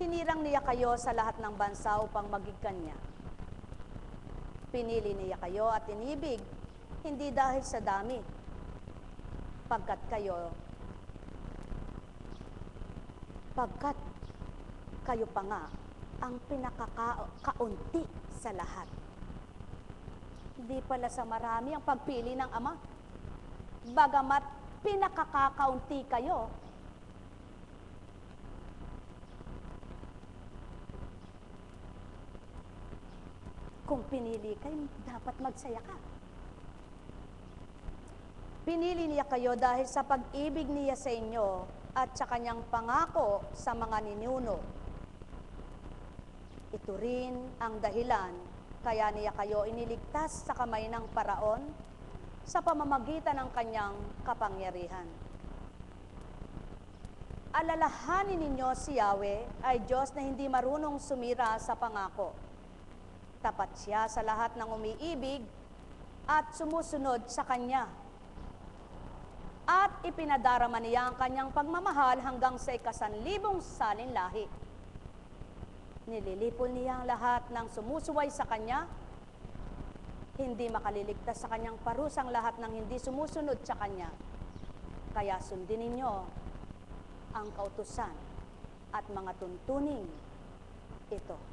Hinirang niya kayo sa lahat ng bansa upang maging kanya. Pinili niya kayo at inibig, hindi dahil sa dami, pagkat kayo pa nga ang pinakakaunti sa lahat. Hindi pala sa marami ang pagpili ng Ama, bagamat pinakakaunti kayo. Kung pinili kayo, dapat magsaya ka. Pinili niya kayo dahil sa pag-ibig niya sa inyo at sa kanyang pangako sa mga ninuno. Ito rin ang dahilan kaya niya kayo iniligtas sa kamay ng Paraon sa pamamagitan ng kanyang kapangyarihan. Alalahanin ninyo si Yahweh ay Diyos na hindi marunong sumira sa pangako. Tapat siya sa lahat ng umiibig at sumusunod sa Kanya. At ipinadarama niya ang Kanyang pagmamahal hanggang sa 1,000 salinlahi. Nililipol niya ang lahat ng sumusuway sa Kanya. Hindi makaliligtas sa Kanyang parusang lahat ng hindi sumusunod sa Kanya. Kaya sundin ninyo ang kautusan at mga tuntuning ito.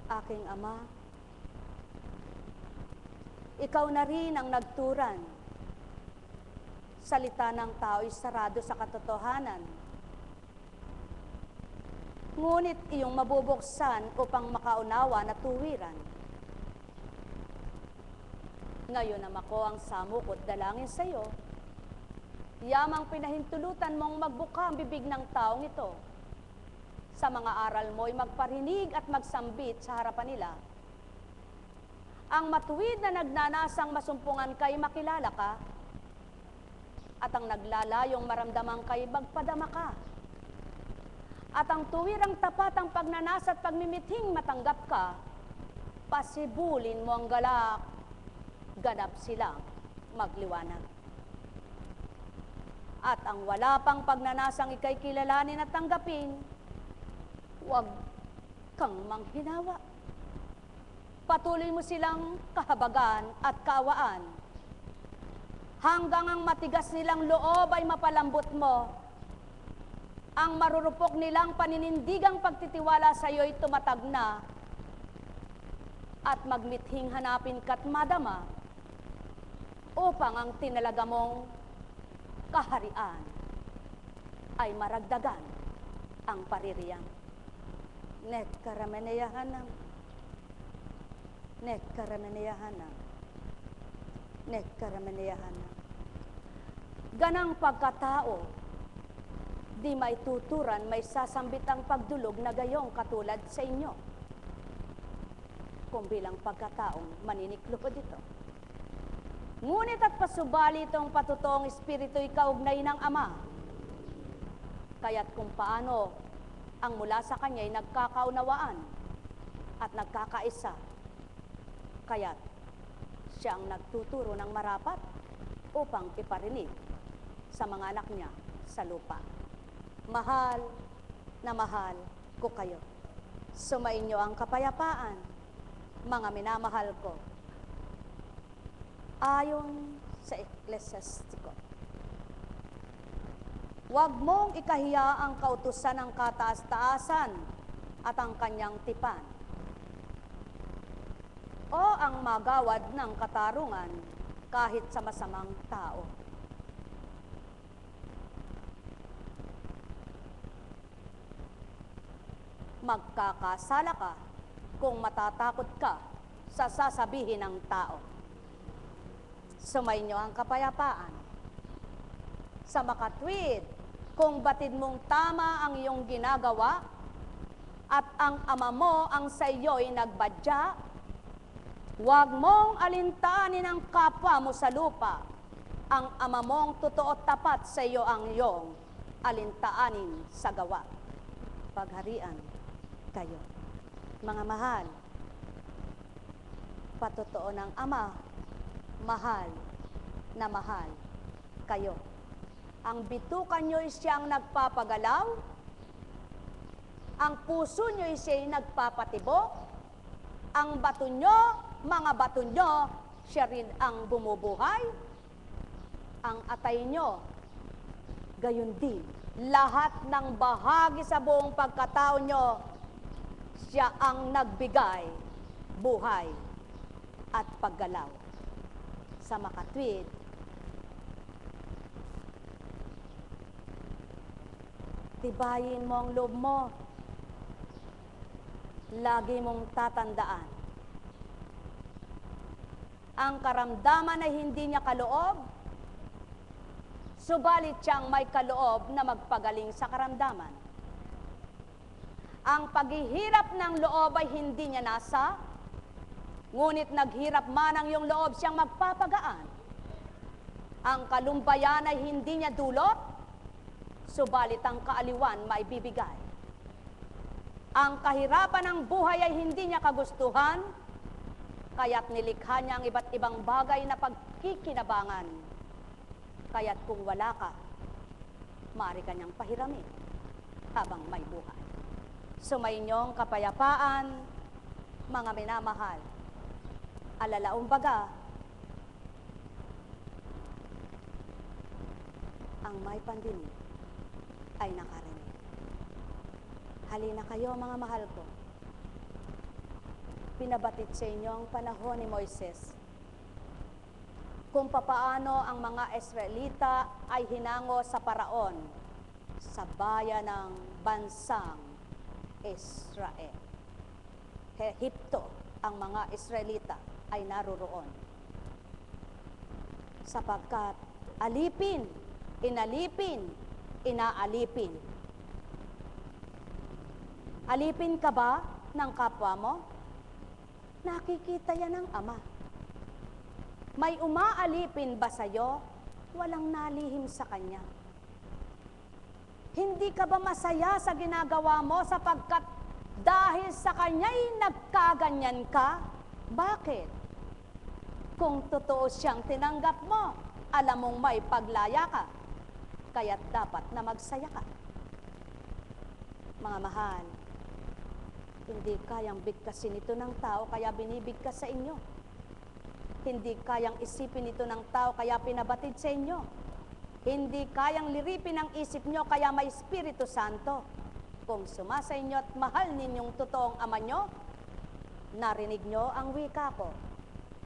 Aking Ama, ikaw na rin ang nagturan. Salita ng tao'y sarado sa katotohanan. Ngunit iyong mabubuksan upang makaunawa na tuwiran. Ngayon naman ako ang samukot dalangin sa iyo. Yamang pinahintulutan mong magbuka ang bibig ng taong ito. Sa mga aral mo'y magparinig at magsambit sa harapan nila. Ang matuwid na nagnanasang masumpungan kay makilala ka, at ang naglalayong maramdaman kay magpadama ka. At ang tuwirang tapat ang pagnanasa at pagmimithing matanggap ka, pasibulin mo ang galak, ganap silang magliwanag. At ang wala pang pagnanasang ikay kilalanin at tanggapin, huwag kang manghinawa. Patuloy mo silang kahabagan at kaawaan. Hanggang ang matigas nilang loob ay mapalambot mo. Ang marurupok nilang paninindigang pagtitiwala sa iyo'y tumatag na. At magmithing hanapin ka't madama upang ang tinalaga mong kaharian ay maragdagan ang paririyang. Net karameneyahanam. Net karameneyahanam. Net karameneyahanam. Ganang pagkatao, di may tuturan, may sasambit ang pagdulog na gayong katulad sa inyo. Kung bilang pagkataong maniniklod ito. Ngunit at pasubali itong patutoong espiritu'y kaugnay ng Ama. Kaya't kung paano ang mula sa Kanya'y nagkakaunawaan at nagkakaisa. Kaya't siya ang nagtuturo ng marapat upang iparinig sa mga anak niya sa lupa. Mahal na mahal ko kayo. Sumainyo ang kapayapaan, mga minamahal ko. Ayon sa Eklesiastiko. Huwag mong ikahiya ang kautusan ng kataas-taasan at ang kanyang tipan, o ang magawad ng katarungan kahit sa masamang tao. Magkakasala ka kung matatakot ka sa sasabihin ng tao. Sumainyo ang kapayapaan. Sa makatwid Kung batid mong tama ang iyong ginagawa, at ang ama mo ang sa iyo'y nagbadya, huwag mong alintanin ang kapwa mo sa lupa. Ang ama mong totoo at tapat sa iyo ang iyong alintaanin sa gawa. Pagharian kayo. Mga mahal, patotoo ng ama, mahal na mahal kayo. Ang bitukan nyo siyang nagpapagalaw, ang puso nyo siya'y nagpapatibok, ang bato nyo, mga bato nyo, siya rin ang bumubuhay, ang atay nyo, gayon din. Lahat ng bahagi sa buong pagkatao nyo, siya ang nagbigay, buhay, at paggalaw. Sa makatwid, tibayin mo ang loob mo. Lagi mong tatandaan. Ang karamdaman ay hindi niya kaloob, subalit siyang may kaloob na magpagaling sa karamdaman. Ang paghihirap ng loob ay hindi niya nasa, ngunit naghirap man ang iyong loob, siyang magpapagaan. Ang kalumbayan ay hindi niya dulot, subalit ang kaaliwan maibibigay. Ang kahirapan ng buhay ay hindi niya kagustuhan, kaya't nilikha niya ang iba't ibang bagay na pagkikinabangan. Kaya't kung wala ka, maaari ka niyang pahiramin habang may buhay. Sumainyong kapayapaan, mga minamahal. Alalaong baga, ang may pandinig ay nakarinig. Halina kayo, mga mahal ko. Pinabatid sa inyo ang panahon ni Moises kung papaano ang mga Israelita ay hinango sa Paraon sa bayan ng bansang Israel. Ehipto, ang mga Israelita ay naroroon. Sapagkat alipin, inaalipin. Alipin ka ba ng kapwa mo? Nakikita yan ng Ama. May umaalipin ba sa'yo? Walang nalihim sa Kanya. Hindi ka ba masaya sa ginagawa mo sapagkat dahil sa Kanya'y nagkaganyan ka? Bakit? Kung totoo siyang tinanggap mo, alam mong may paglaya ka, kaya't dapat na magsaya ka. Mga mahal, hindi kayang bigkasin ito ng tao, kaya binibigkas sa inyo. Hindi kayang isipin ito ng tao, kaya pinabatid sa inyo. Hindi kayang liripin ang isip nyo, kaya may Espiritu Santo. Kung sumasa inyo at mahal ninyong totoong Ama nyo, narinig nyo ang wika ko,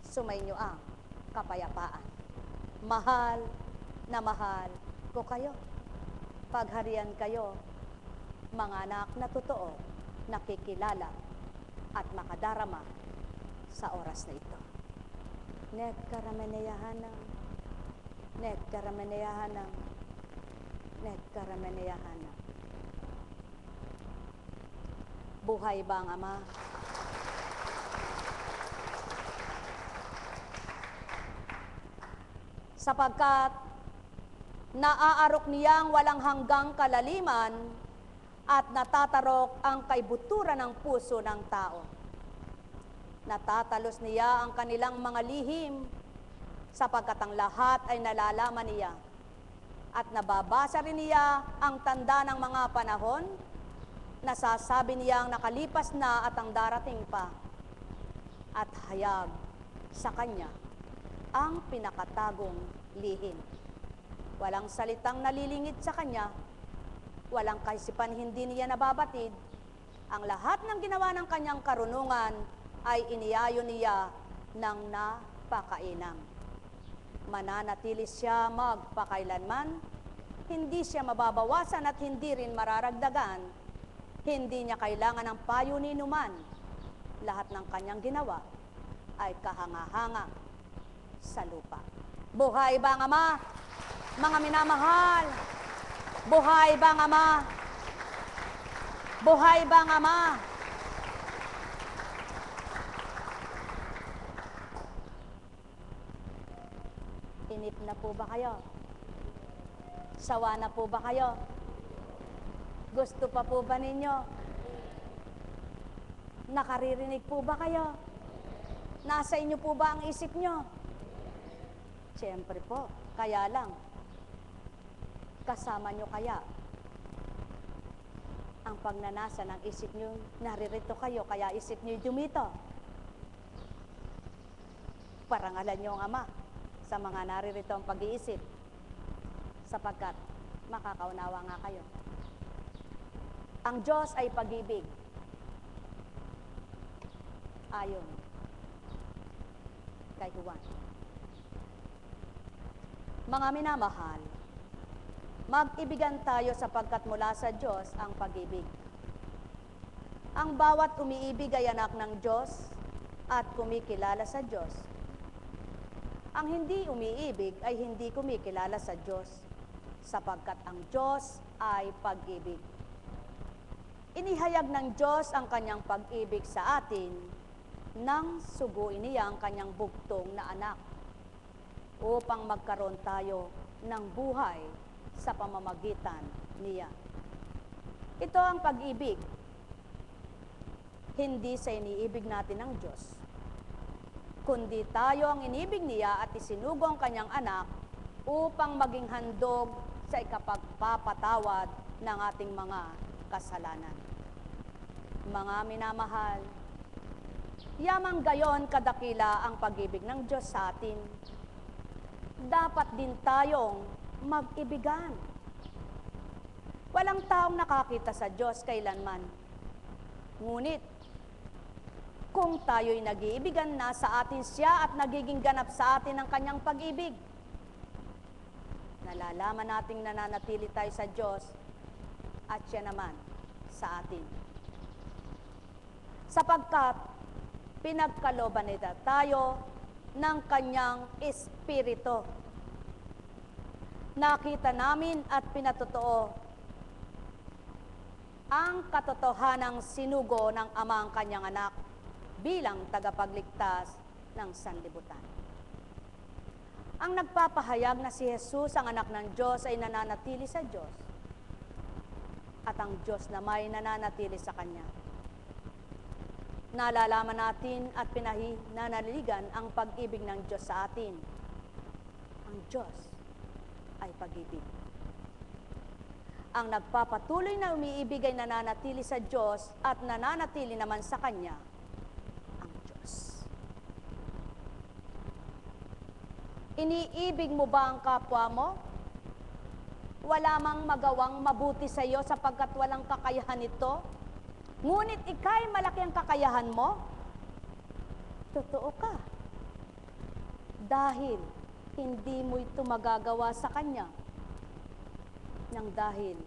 sumainyo ang kapayapaan. Mahal na mahal ko kayo. Pagharian kayo, mga anak na totoo, nakikilala at makadarama sa oras na ito. Nekkarameneyahanam, nekkarameneyahanam, nekkarameneyahanam. Buhay ba ang Ama? Sapagkat naaarok niyang walang hanggang kalaliman at natatarok ang kaibuturan ng puso ng tao. Natatalos niya ang kanilang mga lihim sapagkat ang lahat ay nalalaman niya. At nababasa rin niya ang tanda ng mga panahon, nasasabi niyang nakalipas na at ang darating pa. At hayag sa Kanya ang pinakatagong lihim. Walang salitang nalilingit sa Kanya, walang kaisipan hindi niya nababatid. Ang lahat ng ginawa ng Kanyang karunungan ay iniayon niya ng napakainam. Mananatili siya magpakailanman, hindi siya mababawasan at hindi rin mararagdagan. Hindi niya kailangan ng payo ni numan. Lahat ng Kanyang ginawa ay kahanga-hanga sa lupa. Buhay ba ang Ama? Mga minamahal, Buhay bang Ama? Buhay bang Ama? Inip na po ba kayo? Sawa na po ba kayo? Gusto pa po ba ninyo? Nakaririnig po ba kayo? Nasa inyo po ba ang isip nyo? Siyempre po, kaya lang. Kasama nyo kaya ang pagnanasa ng isip nyo, naririto kayo, kaya isip nyo dumito. Parangalan nyo ang Ama sa mga naririto ang pag-iisip, sapagkat makakaunawa nga kayo. Ang Diyos ay pag-ibig. Ayon kay Juan. Mga minamahal, mag-ibigan tayo sapagkat mula sa Diyos ang pag-ibig. Ang bawat umiibig ay anak ng Diyos at kumikilala sa Diyos. Ang hindi umiibig ay hindi kumikilala sa Diyos, sapagkat ang Diyos ay pag-ibig. Inihayag ng Diyos ang kanyang pag-ibig sa atin nang suguin niya ang kanyang bugtong na anak upang magkaroon tayo ng buhay sa pamamagitan niya. Ito ang pag-ibig. Hindi sa iniibig natin ng Diyos, kundi tayo ang inibig niya at isinugo ang kanyang anak upang maging handog sa ikapagpapatawad ng ating mga kasalanan. Mga minamahal, yamang gayon kadakila ang pag-ibig ng Diyos sa atin, dapat din tayong mag-ibigan. Walang taong nakakita sa Diyos kailanman. Ngunit, kung tayo'y nag-iibigan na, sa atin siya at nagiging ganap sa atin ang kanyang pag-ibig. Nalalaman nating nananatili tayo sa Diyos at siya naman sa atin. Sapagkat pinagkalooban nila tayo ng kanyang Espiritu. Nakita namin at pinatotoo ang katotohanang sinugo ng Ama ang kanyang anak bilang tagapagligtas ng sanlibutan. Ang nagpapahayag na si Jesus, ang anak ng Diyos, ay nananatili sa Diyos, at ang Diyos na may nananatili sa Kanya. Nalalaman natin at pinahinanaligan ang pag-ibig ng Diyos sa atin. Ang Diyos ay pag-ibig. Ang nagpapatuloy na umiibig ay nananatili sa Diyos at nananatili naman sa Kanya ang Diyos. Iniibig mo ba ang kapwa mo? Wala mang magawang mabuti sa iyo sapagkat walang kakayahan ito? Ngunit ika'y malaki ang kakayahan mo? Totoo ka. Dahil hindi mo ito magagawa sa Kanya nang dahil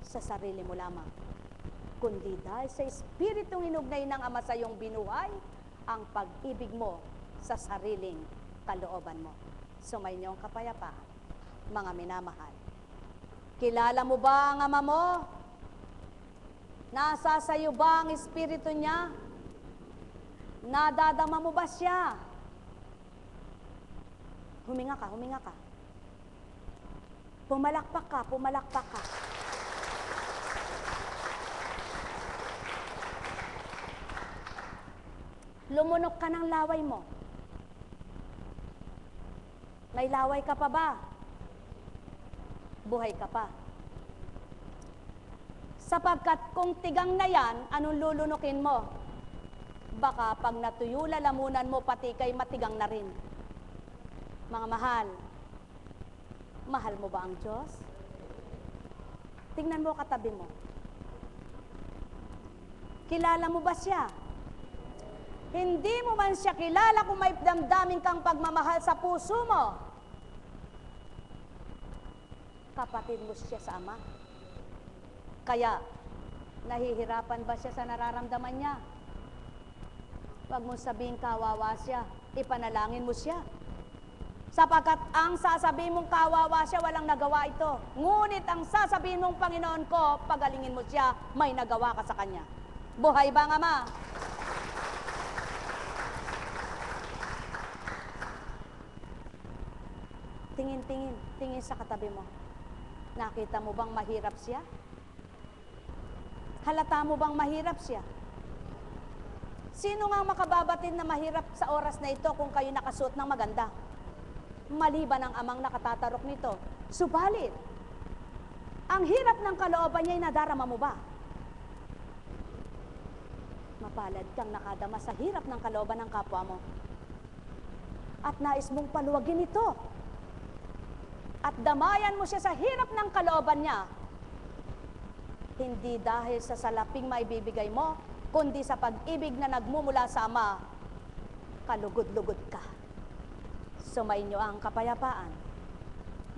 sa sarili mo lamang, kundi dahil sa Espiritong inugnay ng Ama sa iyong binuhay ang pag-ibig mo sa sariling kalooban mo. Sumainyo ang kapayapaan, mga minamahal. Kilala mo ba ang Ama mo? Nasa sa iyo ba ang Espiritu niya? Nadadama mo ba siya? Huminga ka, huminga ka. Pumalakpak ka, pumalakpak ka. Lumunok ka ng laway mo. May laway ka pa ba? Buhay ka pa. Sapagkat kung tigang na yan, anong lulunukin mo? Baka pag natuyo, lalamunan mo, pati kay matigang na rin. Mga mahal, mahal mo ba ang Diyos? Tingnan mo katabi mo. Kilala mo ba siya? Hindi mo man siya kilala kung may damdamin kang pagmamahal sa puso mo. Kapatid mo siya sa Ama. Kaya, nahihirapan ba siya sa nararamdaman niya? Huwag mo sabihin kawawa siya, ipanalangin mo siya. Sapagkat ang sasabihin mong kawawa siya, walang nagawa ito. Ngunit ang sasabihin mong Panginoon ko, pagalingin mo siya, may nagawa ka sa kanya. Buhay ba ang Ama? Tingin sa katabi mo. Nakita mo bang mahirap siya? Halata mo bang mahirap siya? Sino nga makababatid na mahirap sa oras na ito kung kayo nakasuot ng maganda? Maliban ang amang nakatatarok nito. Subalit, ang hirap ng kalooban niya ay nadarama mo ba? Mapalad kang nakadama sa hirap ng kalooban ng kapwa mo. At nais mong paluwagin ito. At damayan mo siya sa hirap ng kalooban niya. Hindi dahil sa salaping maibibigay mo, kundi sa pag-ibig na nagmumula sa Ama, kalugod-lugod ka. Sumainyo ang kapayapaan,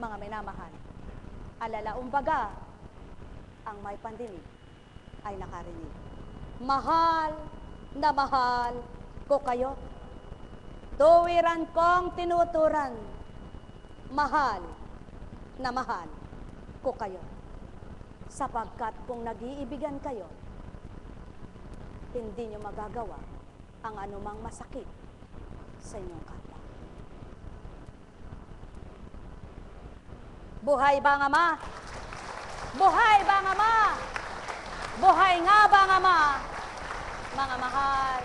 mga minamahal. Alalaumbaga, ang may pandinig ay nakarinig. Mahal na mahal ko kayo. Tuwiran kong tinuturan. Mahal na mahal ko kayo. Sapagkat kung nag-iibigan kayo, hindi nyo magagawa ang anumang masakit sa inyong kapwa. Buhay ba ang Ama? Buhay ba ang Ama? Buhay nga ba ang Ama? Mga mahal,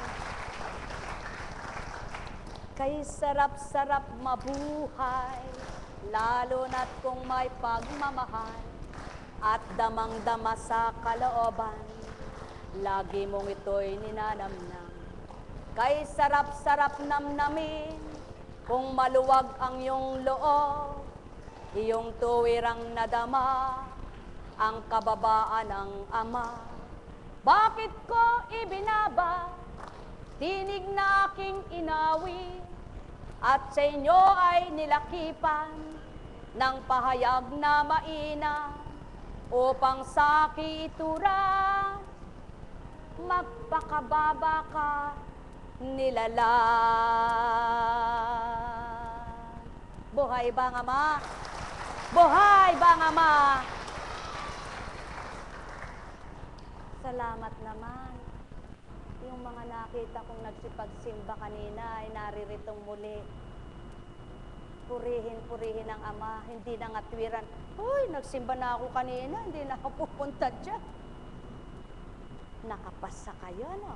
kay sarap-sarap mabuhay, lalo na't kung may pagmamahal, at damang-dama sa kalooban, lagi mong ito'y ninanamnam. Kay sarap-sarap namnamin, kung maluwag ang iyong loob, iyong tuwirang nadama, ang kababaan ng Ama. Bakit ko ibinaba, tinig na aking inawi, at sa inyo ay nilakipan ng pahayag na maina, upang sa kitura magpakababa ka nilala. Buhay ba ang Ama? Buhay ba ang Ama? Salamat naman. Yung mga nakita kong nagsipagsimba kanina ay nariritong muli. Purihin ang Ama, hindi na ngatwiran. Uy, nagsimba na ako kanina, hindi na ako pupunta dyan. Nakapasa kayo, no?